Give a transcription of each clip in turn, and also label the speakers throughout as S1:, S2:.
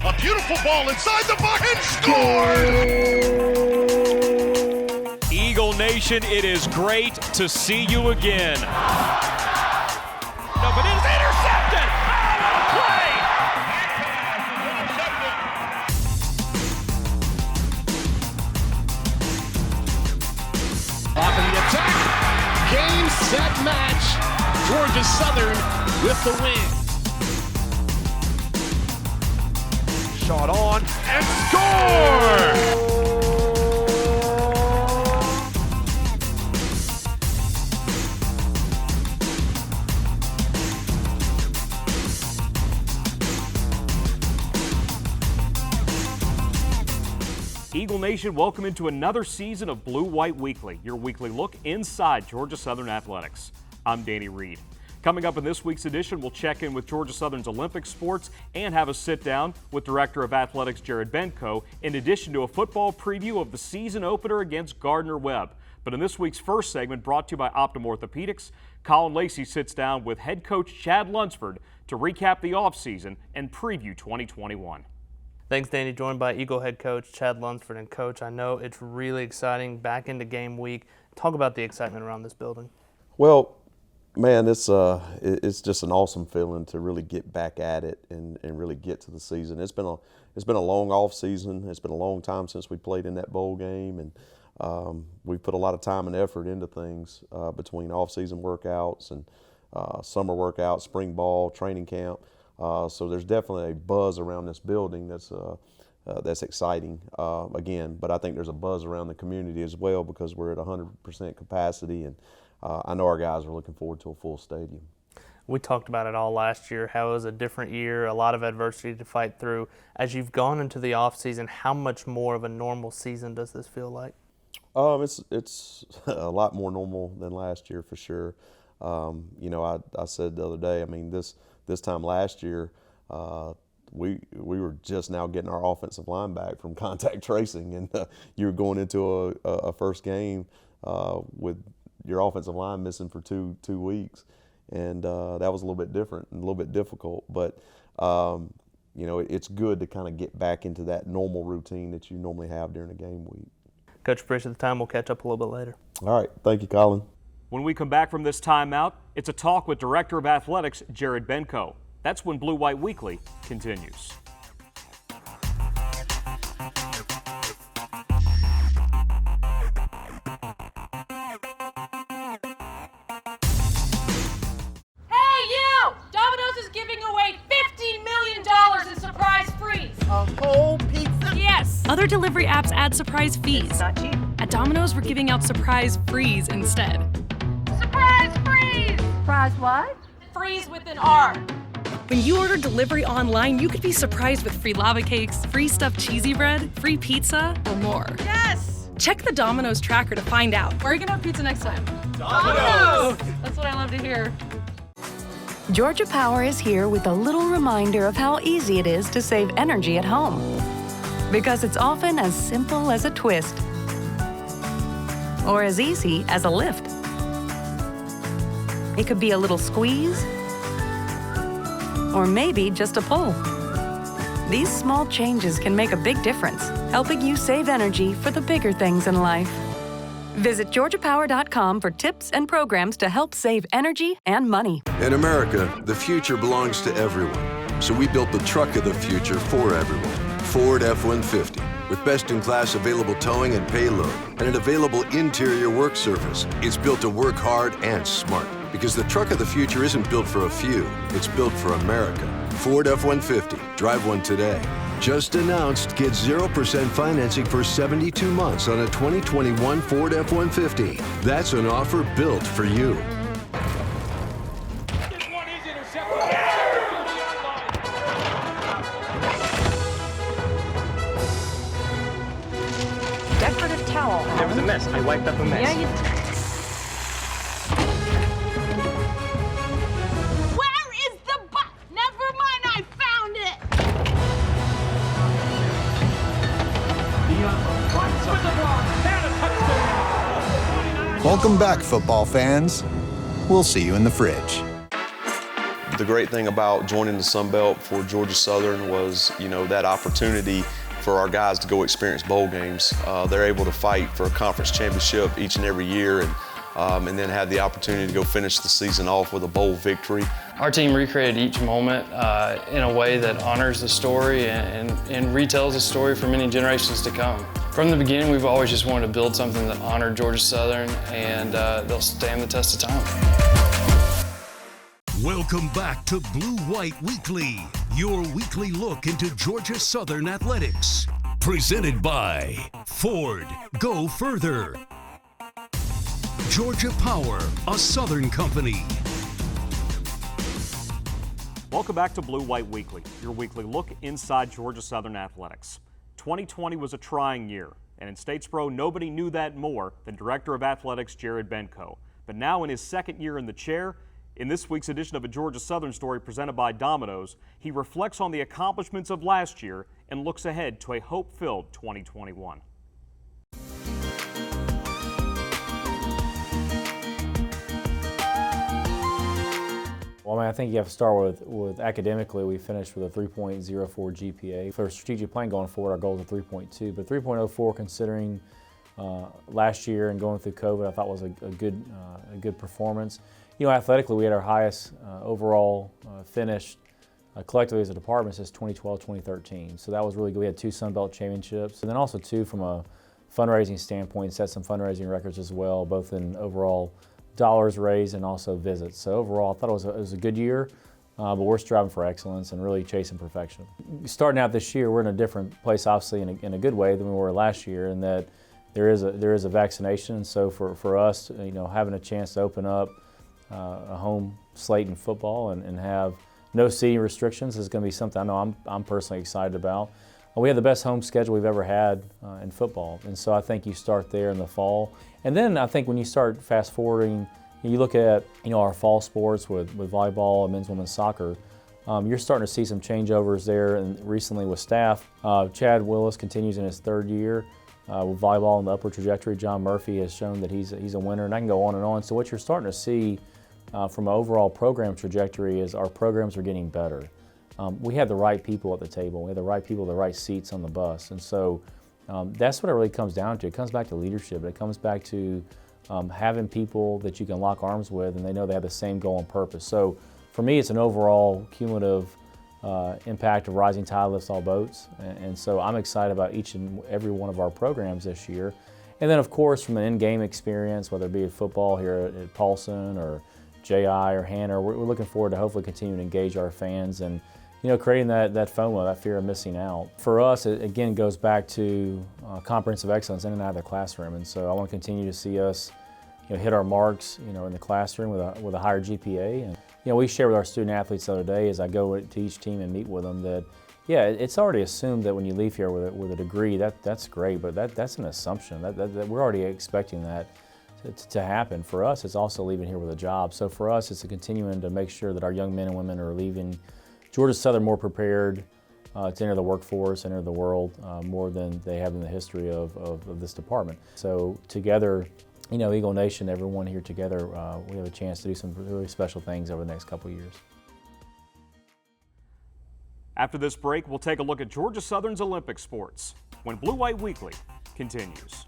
S1: A beautiful ball inside the box and scored!
S2: Eagle Nation, it is great to see you again. No, but it is intercepted! Oh, what a play!
S1: Off in the attack. Game, set, match. Georgia Southern with the win.
S2: Shot on and score! Eagle Nation, welcome into another season of Blue White Weekly, your weekly look inside Georgia Southern athletics. I'm Danny Reed. Coming up in this week's edition, we'll check in with Georgia Southern's Olympic sports and have a sit-down with Director of Athletics Jared Benko, in addition to a football preview of the season opener against Gardner-Webb. But in this week's first segment, brought to you by Optum Orthopedics, Colin Lacey sits down with head coach Chad Lunsford to recap the offseason and preview 2021.
S3: Thanks, Danny. Joined by Eagle head coach Chad Lunsford. And Coach, I know it's really exciting back into game week. Talk about the excitement around this building.
S4: Well, man, it's just an awesome feeling to really get back at it and really get to the season. It's been a long off season. It's been a long time since we played in that bowl game, and we put a lot of time and effort into things between off season workouts and summer workouts, spring ball, training camp. So there's definitely a buzz around this building that's exciting again. But I think there's a buzz around the community as well because we're at 100% capacity, and I know our guys are looking forward to a full stadium.
S3: We talked about it all last year, how it was a different year, a lot of adversity to fight through. As you've gone into the offseason, how much more of a normal season does this feel like?
S4: It's a lot more normal than last year for sure. I said the other day, I mean, this time last year, we were just now getting our offensive line back from contact tracing, and you were going into a first game with your offensive line missing for two weeks, and that was a little bit different and a little bit difficult. But it's good to kind of get back into that normal routine that you normally have during a game week.
S3: Coach, appreciate the time. We'll catch up a little bit later.
S4: All right, thank you, Colin.
S2: When we come back from this timeout, it's a talk with Director of Athletics Jared Benko. That's when Blue White Weekly continues.
S5: Hey you! Domino's is giving away $50 million in surprise frees.
S6: A whole pizza?
S5: Yes.
S7: Other delivery apps add surprise fees.
S6: Not cheap.
S7: At Domino's, we're giving out surprise frees instead.
S5: Surprise freeze!
S6: Surprise what?
S5: Freeze with an R.
S7: When you order delivery online, you could be surprised with free lava cakes, free stuffed cheesy bread, free pizza, or more.
S5: Yes!
S7: Check the Domino's tracker to find out.
S5: Where are you gonna have pizza next time?
S2: Domino's!
S5: That's what I love to hear.
S8: Georgia Power is here with a little reminder of how easy it is to save energy at home. Because it's often as simple as a twist, or as easy as a lift. It could be a little squeeze, or maybe just a pull. These small changes can make a big difference, helping you save energy for the bigger things in life. Visit GeorgiaPower.com for tips and programs to help save energy and money.
S9: In America, the future belongs to everyone. So we built the truck of the future for everyone. Ford F-150. With best-in-class available towing and payload and an available interior work surface. It's built to work hard and smart. Because the truck of the future isn't built for a few, it's built for America. Ford F-150. Drive one today. Just announced, get 0% financing for 72 months on a 2021 Ford F-150. That's an offer built for you.
S6: Decorative towel.
S3: There was a mess. I wiped up a mess.
S6: Yeah, you
S5: Where is the Never mind, I found it!
S10: Welcome back, football fans. We'll see you in the fridge.
S4: The great thing about joining the Sun Belt for Georgia Southern was, that opportunity for our guys to go experience bowl games. They're able to fight for a conference championship each and every year, and then have the opportunity to go finish the season off with a bowl victory.
S10: Our team recreated each moment in a way that honors the story and retells the story for many generations to come. From the beginning, we've always just wanted to build something that honored Georgia Southern, and they'll stand the test of time.
S11: Welcome back to Blue White Weekly, your weekly look into Georgia Southern athletics. Presented by Ford, Go Further. Georgia Power, a Southern company.
S2: Welcome back to Blue White Weekly, your weekly look inside Georgia Southern athletics. 2020 was a trying year, and in Statesboro, nobody knew that more than Director of Athletics Jared Benko. But now in his second year in the chair, in this week's edition of a Georgia Southern story presented by Domino's, he reflects on the accomplishments of last year and looks ahead to a hope-filled 2021.
S12: Well, I think you have to start with academically. We finished with a 3.04 GPA. For a strategic plan going forward, our goal is a 3.2, but 3.04 considering last year and going through COVID, I thought was a good performance. Athletically, we had our highest overall finish collectively as a department since 2012-2013. So that was really good. We had 2 Sun Belt championships, and then also 2 from a fundraising standpoint, set some fundraising records as well, both in overall dollars raised and also visits. So overall, I thought it was a good year, but we're striving for excellence and really chasing perfection. Starting out this year, we're in a different place, obviously, in a good way than we were last year, in that there is a vaccination. And so for us, having a chance to open up a home slate in football and have no seating restrictions is going to be something I know I'm personally excited about. We have the best home schedule we've ever had in football, and so I think you start there in the fall. And then I think when you start fast forwarding, you look at our fall sports with volleyball and men's women's soccer, you're starting to see some changeovers there, and recently with staff. Chad Willis continues in his 3rd year with volleyball on the upward trajectory. John Murphy has shown that he's a winner, and I can go on and on. So what you're starting to see from an overall program trajectory is our programs are getting better. We have the right people at the table. We have the right people, the right seats on the bus. And so that's what it really comes down to. It comes back to leadership. It comes back to having people that you can lock arms with and they know they have the same goal and purpose. So for me, it's an overall cumulative impact of rising tide lifts all boats. And so I'm excited about each and every one of our programs this year. And then, of course, from an in-game experience, whether it be at football here at Paulson or J.I. or Hanner, we're looking forward to hopefully continuing to engage our fans and creating that FOMO, that fear of missing out. For us, it again goes back to comprehensive excellence in and out of the classroom, and so I want to continue to see us, hit our marks, in the classroom with a higher GPA. And we share with our student athletes the other day as I go to each team and meet with them that, it's already assumed that when you leave here with a degree, that's great, but that's an assumption. That we're already expecting that to happen. For us, it's also leaving here with a job. So for us, it's a continuing to make sure that our young men and women are leaving Georgia Southern more prepared to enter the workforce, enter the world more than they have in the history of this department. So together, Eagle Nation, everyone here together, we have a chance to do some really special things over the next couple of years.
S2: After this break, we'll take a look at Georgia Southern's Olympic sports when Blue White Weekly continues.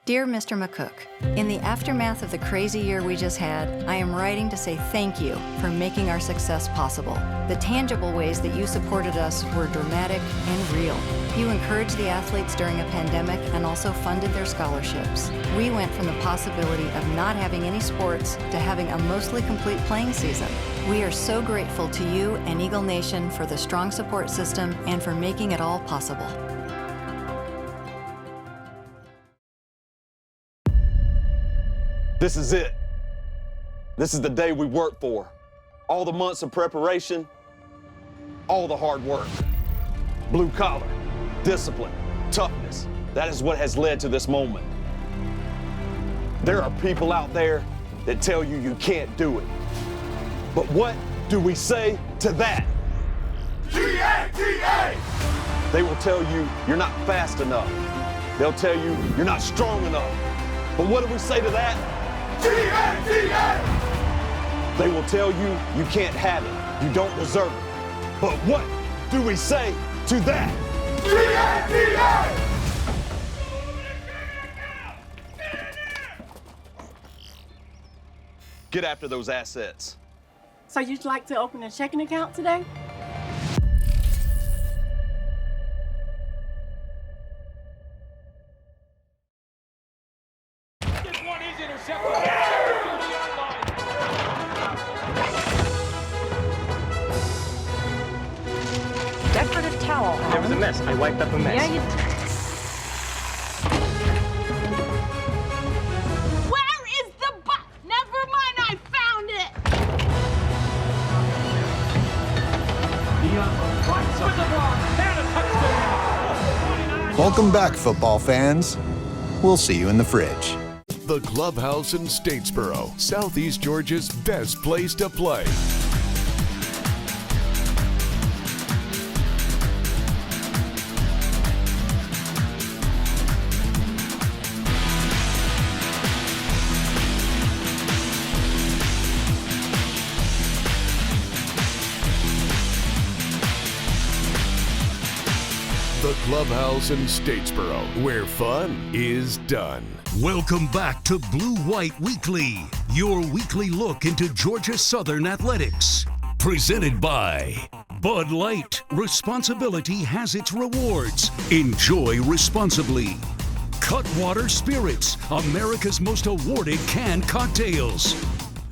S13: Dear Mr. McCook, in the aftermath of the crazy year we just had, I am writing to say thank you for making our success possible. The tangible ways that you supported us were dramatic and real. You encouraged the athletes during a pandemic and also funded their scholarships. We went from the possibility of not having any sports to having a mostly complete playing season. We are so grateful to you and Eagle Nation for the strong support system and for making it all possible.
S14: This is it. This is the day we worked for. All the months of preparation, all the hard work. Blue collar, discipline, toughness. That is what has led to this moment. There are people out there that tell you you can't do it. But what do we say to that? They will tell you you're not fast enough. They'll tell you you're not strong enough. But what do we say to that? They will tell you you can't have it, you don't deserve it. But what do we say to that? Get after those assets.
S6: So you'd like to open a checking account today?
S1: This one is intercepted.
S6: Decorative towel.
S15: There was a mess. I wiped up a mess.
S6: Yeah, you
S5: Where is the Never mind, I found it!
S16: Welcome back, football fans. We'll see you in the fridge.
S11: The Clubhouse in Statesboro, Southeast Georgia's best place to play. The Clubhouse in Statesboro, where fun is done. Welcome back to Blue White Weekly, your weekly look into Georgia Southern athletics. Presented by Bud Light. Responsibility has its rewards. Enjoy responsibly. Cutwater Spirits, America's most awarded canned cocktails.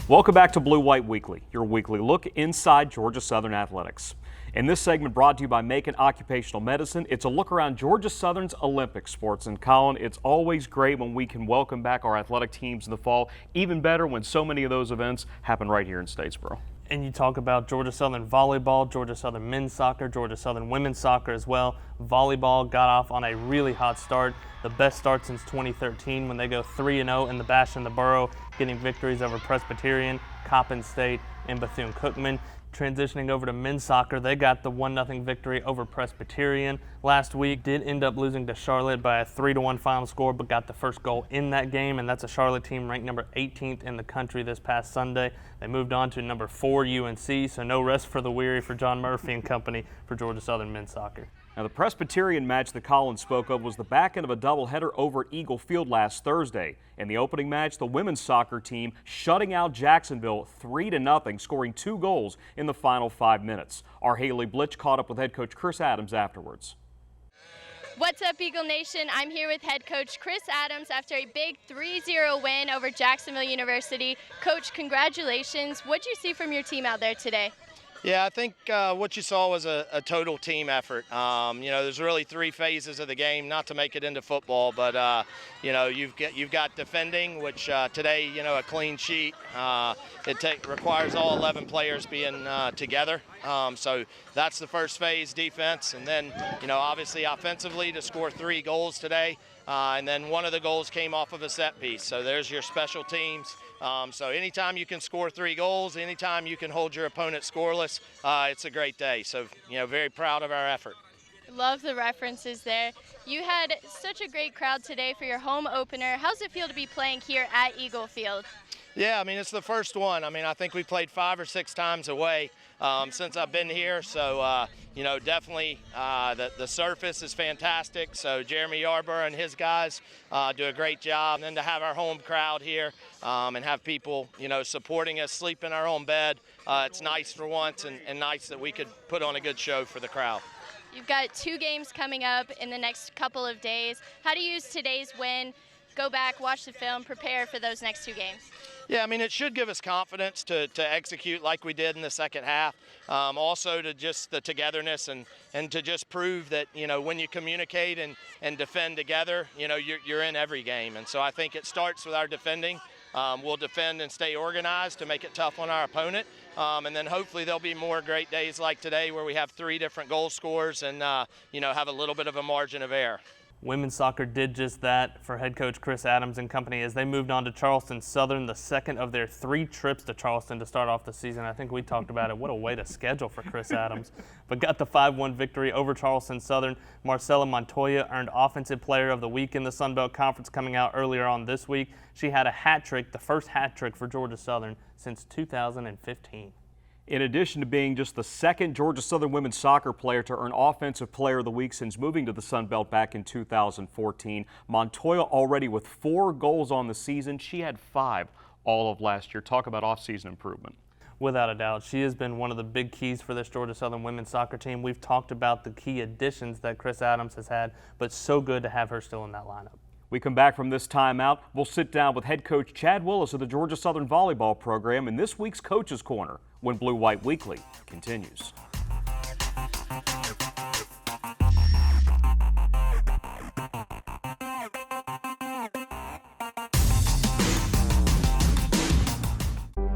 S2: Welcome back to Blue White Weekly, your weekly look inside Georgia Southern athletics. In this segment brought to you by Macon Occupational Medicine, it's a look around Georgia Southern's Olympic sports. And Colin, it's always great when we can welcome back our athletic teams in the fall. Even better when so many of those events happen right here in Statesboro.
S3: And you talk about Georgia Southern volleyball, Georgia Southern men's soccer, Georgia Southern women's soccer as well. Volleyball got off on a really hot start, the best start since 2013 when they go 3-0 in the Bash in the Borough, getting victories over Presbyterian, Coppin State, and Bethune-Cookman. Transitioning over to men's soccer, they got the 1-0 victory over Presbyterian last week. Did end up losing to Charlotte by a 3-1 final score, but got the first goal in that game, and that's a Charlotte team ranked number 18th in the country this past Sunday. They moved on to number 4 UNC, so no rest for the weary for John Murphy and company for Georgia Southern men's soccer.
S2: Now, the Presbyterian match that Colin spoke of was the back end of a doubleheader over at Eagle Field last Thursday. In the opening match, the women's soccer team shutting out Jacksonville 3-0, scoring 2 goals in the final 5 minutes. Our Haley Blitch caught up with head coach Chris Adams afterwards.
S17: What's up, Eagle Nation? I'm here with head coach Chris Adams after a big 3-0 win over Jacksonville University. Coach, congratulations. What did you see from your team out there today?
S18: Yeah, I think what you saw was a total team effort. You know, there's really 3 phases of the game, not to make it into football, but you know, you've got defending, which today, you know, a clean sheet. It requires all 11 players being together. So that's the first phase, defense, and then, you know, obviously offensively to score 3 goals today, and then one of the goals came off of a set piece. So there's your special teams. So anytime you can score 3 goals, anytime you can hold your opponent scoreless, it's a great day. So, you know, very proud of our effort.
S17: Love the references there. You had such a great crowd today for your home opener. How's it feel to be playing here at Eagle Field?
S18: Yeah, I mean, it's the first one. I mean, I think we played 5 or 6 times away since I've been here. So, you know, definitely the surface is fantastic. So Jeremy Yarborough and his guys do a great job. And then to have our home crowd here and have people, you know, supporting us, sleep in our own bed, it's nice for once and nice that we could put on a good show for the crowd.
S17: You've got 2 games coming up in the next couple of days. How do you use today's win, go back, watch the film, prepare for those next 2 games?
S18: Yeah, I mean, it should give us confidence to execute like we did in the second half. Also to just the togetherness and to just prove that, you know, when you communicate and defend together, you know, you're in every game. And so I think it starts with our defending. We'll defend and stay organized to make it tough on our opponent. And then hopefully there'll be more great days like today where we have 3 different goal scorers and, you know, have a little bit of a margin of error.
S3: Women's soccer did just that for head coach Chris Adams and company as they moved on to Charleston Southern, the second of their 3 trips to Charleston to start off the season. I think we talked about it. What a way to schedule for Chris Adams. But got the 5-1 victory over Charleston Southern. Marcela Montoya earned Offensive Player of the Week in the Sun Belt Conference coming out earlier on this week. She had a hat trick, the first hat trick for Georgia Southern since 2015.
S2: In addition to being just the second Georgia Southern women's soccer player to earn Offensive Player of the Week since moving to the Sun Belt back in 2014, Montoya already with 4 goals on the season. She had 5 all of last year. Talk about off-season improvement.
S3: Without a doubt, she has been one of the big keys for this Georgia Southern women's soccer team. We've talked about the key additions that Chris Adams has had, but so good to have her still in that lineup.
S2: We come back from this timeout. We'll sit down with head coach Chad Willis of the Georgia Southern volleyball program in this week's Coach's Corner when Blue White Weekly continues.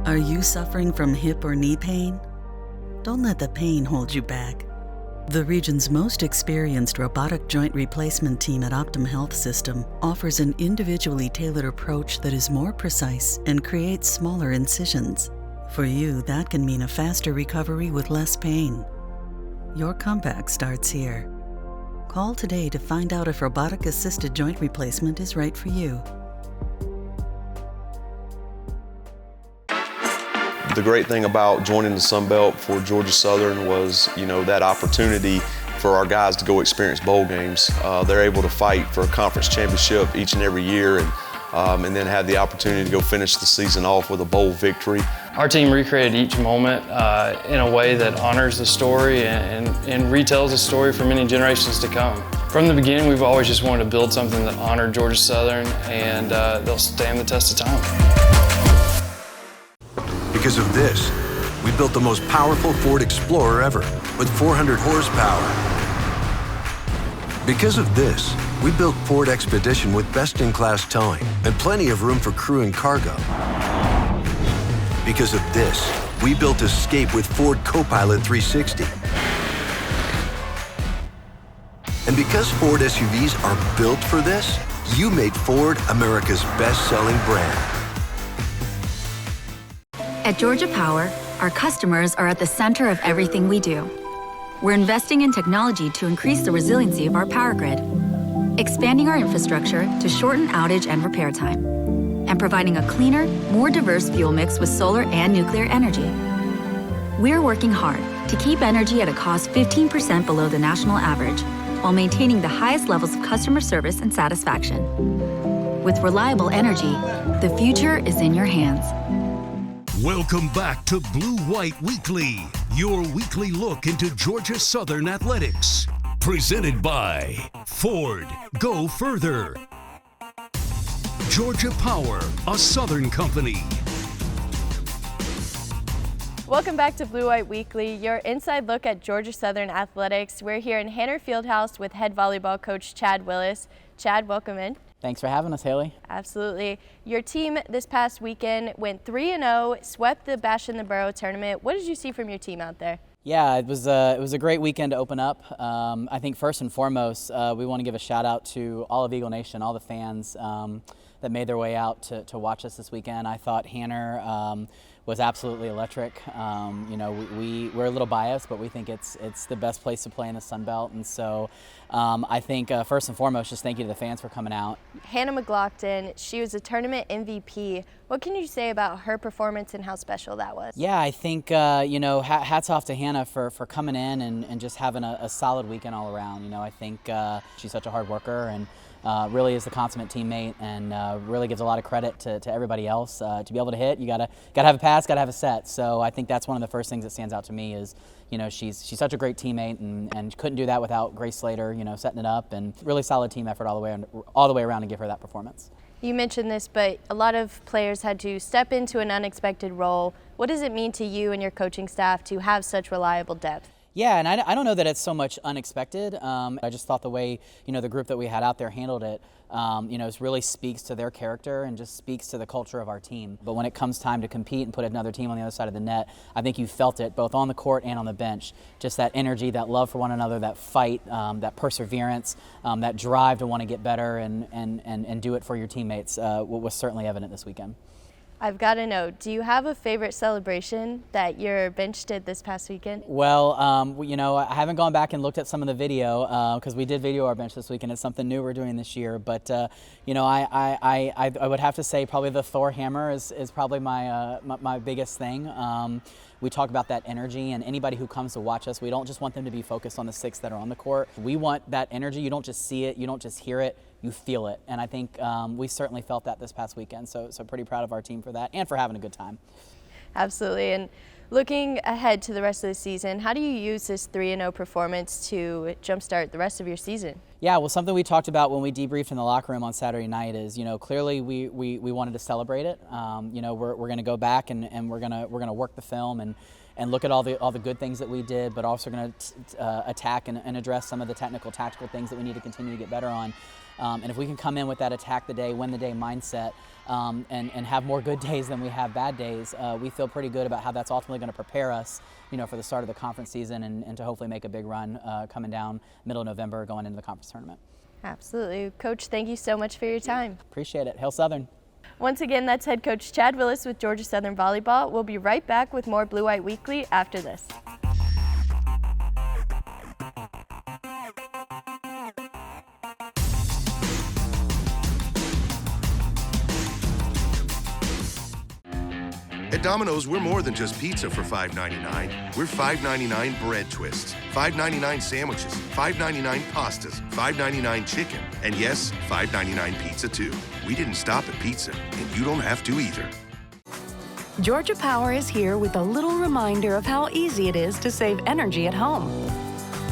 S19: Are you suffering from hip or knee pain? Don't let the pain hold you back. The region's most experienced robotic joint replacement team at Optum Health System offers an individually tailored approach that is more precise and creates smaller incisions. For you, that can mean a faster recovery with less pain. Your comeback starts here. Call today to find out if robotic-assisted joint replacement is right for you.
S4: The great thing about joining the Sun Belt for Georgia Southern was, that opportunity for our guys to go experience bowl games. They're able to fight for a conference championship each and every year, and then have the opportunity to go finish the season off with a bowl victory.
S10: Our team recreated each moment in a way that honors the story and retells the story for many generations to come. From the beginning, we've always just wanted to build something that honored Georgia Southern, and they'll stand the test of time.
S9: Because of this, we built the most powerful Ford Explorer ever with 400 horsepower. Because of this, we built Ford Expedition with best-in-class towing and plenty of room for crew and cargo. Because of this, we built Escape with Ford Copilot 360. And because Ford SUVs are built for this, you made Ford America's best-selling brand.
S20: At Georgia Power, our customers are at the center of everything we do. We're investing in technology to increase the resiliency of our power grid, expanding our infrastructure to shorten outage and repair time, and providing a cleaner, more diverse fuel mix with solar and nuclear energy. We're working hard to keep energy at a cost 15% below the national average, while maintaining the highest levels of customer service and satisfaction. With reliable energy, the future is in your hands.
S11: Welcome back to Blue White Weekly, your weekly look into Georgia Southern athletics. Presented by Ford, go further. Georgia Power, a Southern company.
S17: Welcome back to Blue White Weekly, your inside look at Georgia Southern athletics. We're here in Hanner Fieldhouse with head volleyball coach Chad Willis. Chad, welcome in.
S21: Thanks for having us, Haley.
S17: Absolutely. Your team this past weekend went 3-0, swept the Bash in the Borough tournament. What did you see from your team out there?
S21: Yeah, it was a great weekend to open up. I think first and foremost, we want to give a shout out to all of Eagle Nation, all the fans that made their way out to watch us this weekend. I thought Hanner was absolutely electric. We're a little biased, but we think it's the best place to play in the Sun Belt, and so I think first and foremost, just thank you to the fans for coming out.
S17: Hannah McLaughlin, she was a tournament MVP. What can you say about her performance and how special that was?
S21: Yeah, I think hats off to Hannah for coming in and just having a solid weekend all around. I think she's such a hard worker and really is the consummate teammate, and really gives a lot of credit to everybody else. To be able to hit, you gotta have a pass, gotta have a set. So I think that's one of the first things that stands out to me is, she's such a great teammate, and couldn't do that without Grace Slater, setting it up, and really solid team effort all the way around to give her that performance.
S17: You mentioned this, but a lot of players had to step into an unexpected role. What does it mean to you and your coaching staff to have such reliable depth?
S21: Yeah, and I don't know that it's so much unexpected. I just thought the way, the group that we had out there handled it, it really speaks to their character and just speaks to the culture of our team. But when it comes time to compete and put another team on the other side of the net, I think you felt it both on the court and on the bench. Just that energy, that love for one another, that fight, that perseverance, that drive to want to get better and do it for your teammates was certainly evident this weekend.
S17: I've got to know, do you have a favorite celebration that your bench did this past weekend?
S21: Well, I haven't gone back and looked at some of the video because we did video our bench this weekend. It's something new we're doing this year. But, I would have to say probably the Thor hammer is probably my biggest thing. We talk about that energy, and anybody who comes to watch us, we don't just want them to be focused on the six that are on the court. We want that energy. You don't just see it, you don't just hear it, you feel it. And I think we certainly felt that this past weekend. So pretty proud of our team for that and for having a good time.
S17: Absolutely. And looking ahead to the rest of the season, how do you use this 3-0 performance to jumpstart the rest of your season?
S21: Yeah, well, something we talked about when we debriefed in the locker room on Saturday night is, clearly we wanted to celebrate it. We're going to go back and we're going to work the film and look at all the good things that we did, but also going to attack and address some of the technical, tactical things that we need to continue to get better on. And if we can come in with that attack the day, win the day mindset, and have more good days than we have bad days, we feel pretty good about how that's ultimately going to prepare us, for the start of the conference season and to hopefully make a big run coming down middle of November going into the conference tournament.
S17: Absolutely. Coach, thank you so much for your time.
S21: Appreciate it. Hail Southern.
S17: Once again, that's head coach Chad Willis with Georgia Southern Volleyball. We'll be right back with more Blue White Weekly after this.
S7: At Domino's, we're more than just pizza for $5.99. We're $5.99 bread twists, $5.99 sandwiches, $5.99 pastas, $5.99 chicken, and yes, $5.99 pizza too. We didn't stop at pizza, and you don't have to either.
S8: Georgia Power is here with a little reminder of how easy it is to save energy at home.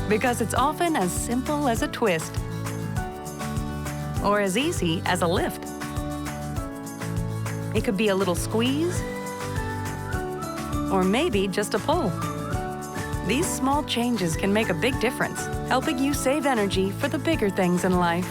S8: Because it's often as simple as a twist, or as easy as a lift. It could be a little squeeze, or maybe just a pull. These small changes can make a big difference, helping you save energy for the bigger things in life.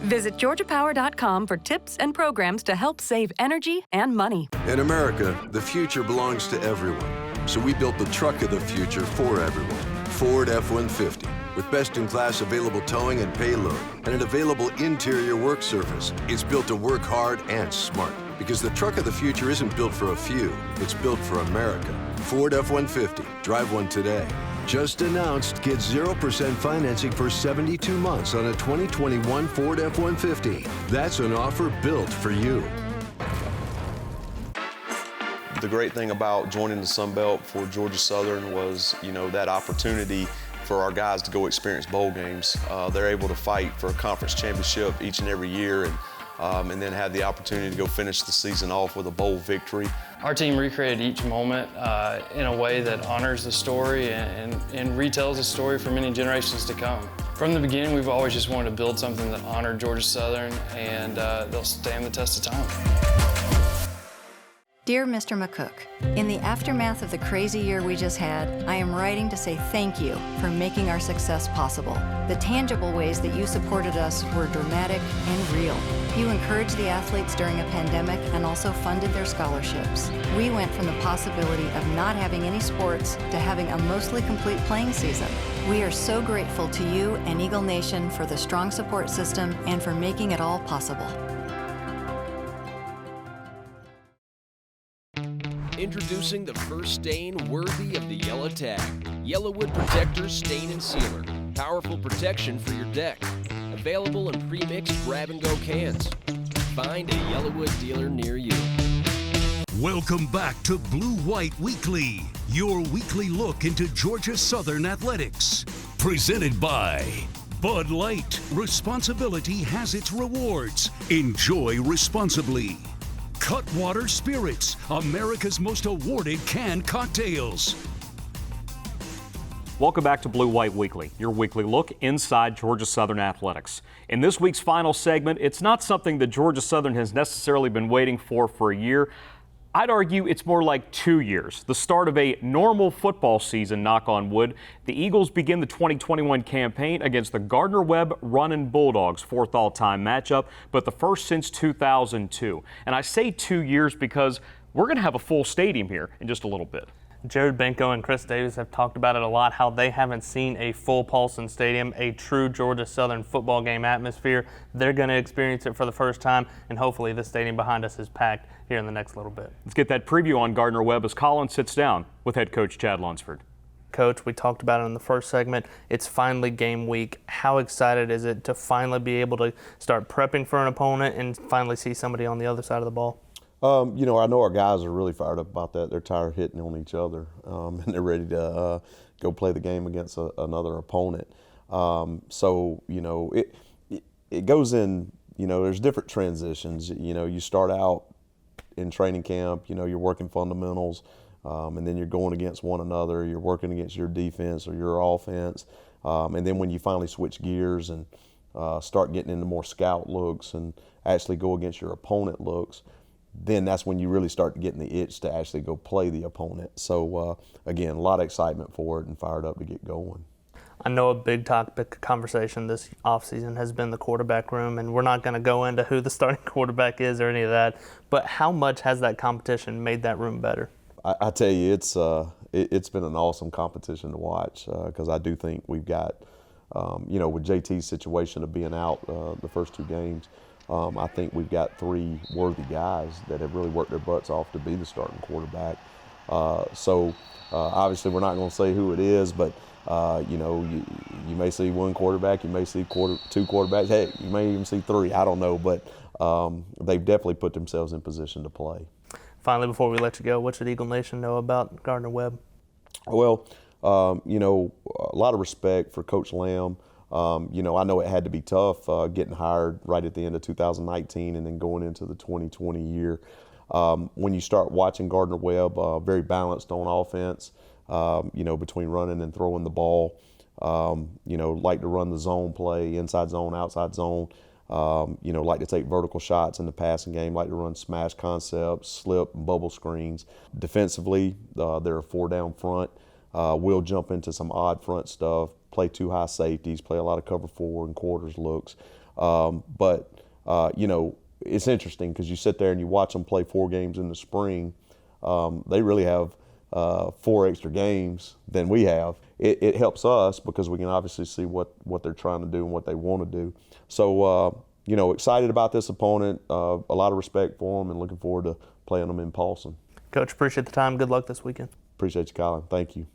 S8: Visit GeorgiaPower.com for tips and programs to help save energy and money.
S9: In America, the future belongs to everyone. So we built the truck of the future for everyone. Ford F-150. With best-in-class available towing and payload and an available interior work surface. It's built to work hard and smart. Because the truck of the future isn't built for a few, it's built for America. Ford F-150. Drive one today. Just announced, get 0% financing for 72 months on a 2021 Ford F-150. That's an offer built for you.
S4: The great thing about joining the Sun Belt for Georgia Southern was, that opportunity for our guys to go experience bowl games. They're able to fight for a conference championship each and every year, and then have the opportunity to go finish the season off with a bowl victory.
S10: Our team recreated each moment in a way that honors the story and retells the story for many generations to come. From the beginning, we've always just wanted to build something that honored Georgia Southern, and they'll stand the test of time.
S13: Dear Mr. McCook, in the aftermath of the crazy year we just had, I am writing to say thank you for making our success possible. The tangible ways that you supported us were dramatic and real. You encouraged the athletes during a pandemic and also funded their scholarships. We went from the possibility of not having any sports to having a mostly complete playing season. We are so grateful to you and Eagle Nation for the strong support system and for making it all possible.
S1: Introducing the first stain worthy of the YELLA tag. YELLA Wood Protector Stain and Sealer. Powerful protection for your deck. Available in pre-mixed grab-and-go cans. Find a YELLA Wood dealer near you.
S11: Welcome back to Blue White Weekly, your weekly look into Georgia Southern athletics. Presented by Bud Light. Responsibility has its rewards. Enjoy responsibly. Cutwater Spirits, America's most awarded canned cocktails.
S2: Welcome back to Blue White Weekly, your weekly look inside Georgia Southern athletics. In this week's final segment, it's not something that Georgia Southern has necessarily been waiting for a year. I'd argue it's more like 2 years, the start of a normal football season, knock on wood. The Eagles begin the 2021 campaign against the Gardner-Webb Runnin' Bulldogs, 4th all-time matchup, but the first since 2002. And I say 2 years because we're going to have a full stadium here in just a little bit.
S3: Jared Benko and Chris Davis have talked about it a lot, how they haven't seen a full Paulson Stadium, a true Georgia Southern football game atmosphere. They're going to experience it for the first time, and hopefully the stadium behind us is packed here in the next little bit.
S2: Let's get that preview on Gardner-Webb as Colin sits down with head coach Chad Lunsford.
S3: Coach, we talked about it in the first segment. It's finally game week. How excited is it to finally be able to start prepping for an opponent and finally see somebody on the other side of the ball?
S4: I know our guys are really fired up about that. They're tired of hitting on each other, and they're ready to go play the game against another opponent. It goes in, there's different transitions. You start out in training camp, you're working fundamentals, and then you're going against one another. You're working against your defense or your offense. And then when you finally switch gears and start getting into more scout looks and actually go against your opponent looks, then that's when you really start getting the itch to actually go play the opponent. So, again, a lot of excitement for it and fired up to get going.
S3: I know a big topic conversation this offseason has been the quarterback room, and we're not going to go into who the starting quarterback is or any of that, but how much has that competition made that room better?
S4: I tell you, it's been an awesome competition to watch because I do think we've got, with JT's situation of being out the first 2 games, I think we've got 3 worthy guys that have really worked their butts off to be the starting quarterback. Obviously we're not going to say who it is, but you may see 1 quarterback, you may see 2 quarterbacks, hey, you may even see 3, I don't know, but they've definitely put themselves in position to play.
S3: Finally, before we let you go, what should Eagle Nation know about Gardner-Webb?
S4: Well, a lot of respect for Coach Lamb. I know it had to be tough getting hired right at the end of 2019 and then going into the 2020 year. When you start watching Gardner-Webb, very balanced on offense, between running and throwing the ball, like to run the zone play, inside zone, outside zone, like to take vertical shots in the passing game, like to run smash concepts, slip and bubble screens. Defensively, they're a 4 down front. We'll jump into some odd front stuff, play 2 high safeties, play a lot of cover 4 and quarters looks. It's interesting because you sit there and you watch them play 4 games in the spring. They really have 4 extra games than we have. It helps us because we can obviously see what they're trying to do and what they want to do. So, excited about this opponent, a lot of respect for them and looking forward to playing them in Paulson.
S3: Coach, appreciate the time. Good luck this weekend.
S4: Appreciate you, Colin. Thank you.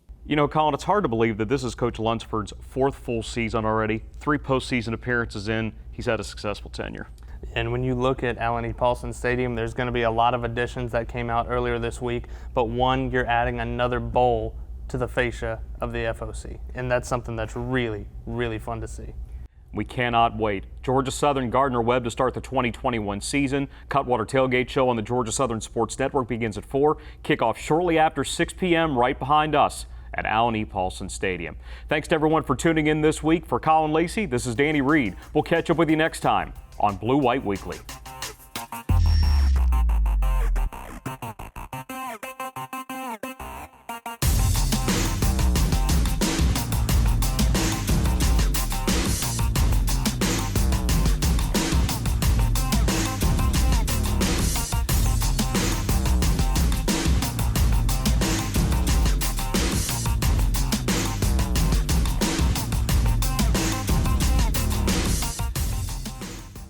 S2: Colin, it's hard to believe that this is Coach Lunsford's 4th full season already, 3 postseason appearances in. He's had a successful tenure.
S3: And when you look at Allen E. Paulson Stadium, there's going to be a lot of additions that came out earlier this week, but one, you're adding another bowl to the fascia of the FOC, and that's something that's really, really fun to see.
S2: We cannot wait. Georgia Southern Gardner-Webb to start the 2021 season. Cutwater Tailgate Show on the Georgia Southern Sports Network begins at 4. Kickoff shortly after 6 p.m. right behind us at Allen E. Paulson Stadium. Thanks to everyone for tuning in this week. For Colin Lacey, this is Danny Reed. We'll catch up with you next time on Blue White Weekly.